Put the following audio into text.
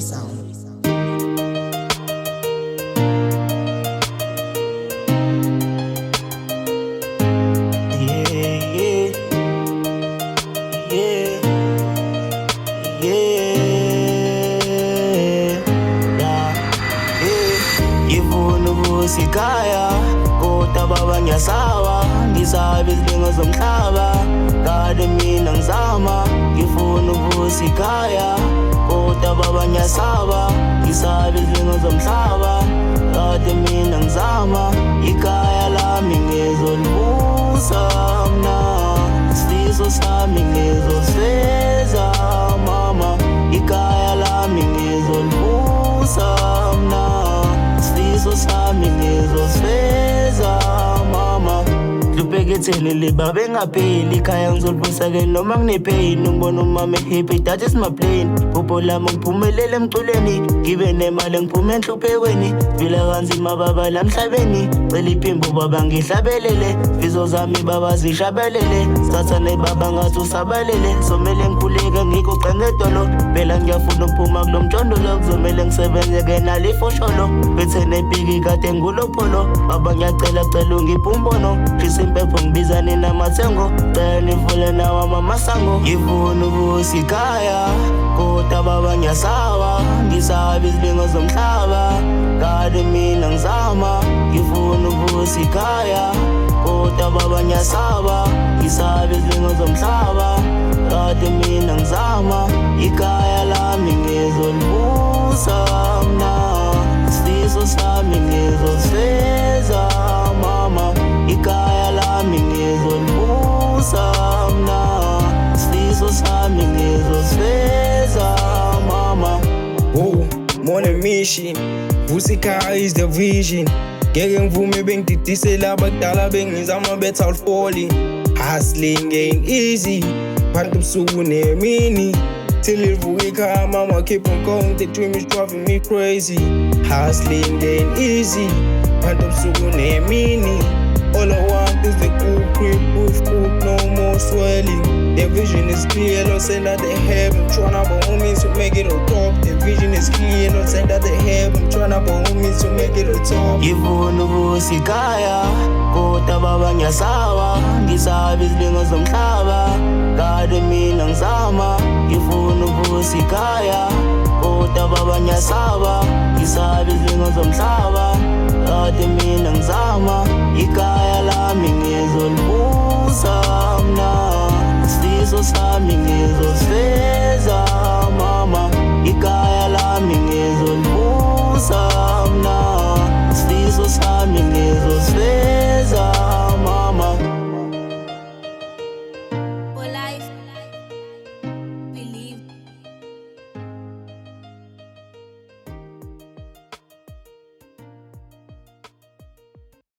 sound. Sikaya kodwa baba ngiyasawa ngisabe izidingo zomhlaba kade mina ngizama ngifuna ukubusa ikhaya kodwa baba ngiyasawa ngisabe izidingo zomhlaba kade mina ngizama ikhaya lami ngizolibusa mna isifiso sami ngizosifeza mama ikhaya lami ngizolibusa mna isifiso sami ngizosifeza mama Lubeketheni liba bengapheli ikhaya ngizolibusa-ke noma nginepain Ngibona umama happy that is my plan Phupho lami ngiphumelele emculweni ngibe nemali ngiphume enhluphekweni phila kanzima baba la emhlabeni cela iphimbo baba ngihlabelele fizo zami baba zishabelele sithathane baba ngathi usabalele somele ngikhuleke ngikuxe ngedolo phela ngiyafuna ukuphuma kulo mtshondolo kuzomele ngisebenze-ke nalo ifosholo bethe nepiki kade ngulopholo baba ngiyacela cela ungiphe umbono impepho ngibizane namathengo cela nivule nawami amasango ngifuna ukubusa ikhaya kodwa baba ngiyasawa ngisabe izidingo zomhlaba kade mina ngizama ngifuna ukubusa ikhaya kodwa baba ngiyasawa ngisabe izidingo zomhlaba kade mina ngizama ikhaya lami ngizolibusa mna isifiso sami ngizosifeza mama ikhaya lami ngizolibusa mna isifiso sami ngizosifeza mama More mission vusa ikhaya is the vision ngeke ngivume bengididisela abadala bengizama bethi awufoli hustling ain't easy phansi ubusuku nemini till livuka ikhaya mama keep on going the dream is driving me crazy hustling ain't easy phansi ubusuku nemini all I want is the cool crib, push cook, no more swelling. The vision is clear, Lord send out the heaven. Tryna by homies to make it on top. The vision is clear, Lord send out the heaven. Tryna by homies to make it on top. Ngifuna ukubusa ikhaya kodwa baba ngiyasawa ngisabe izidingo zomhlaba kade mina ngizama ngifuna ukubusa ikhaya kodwa baba ngiyasawa ngisabe izidingo zomhlaba kade mina ngizama ikhaya lami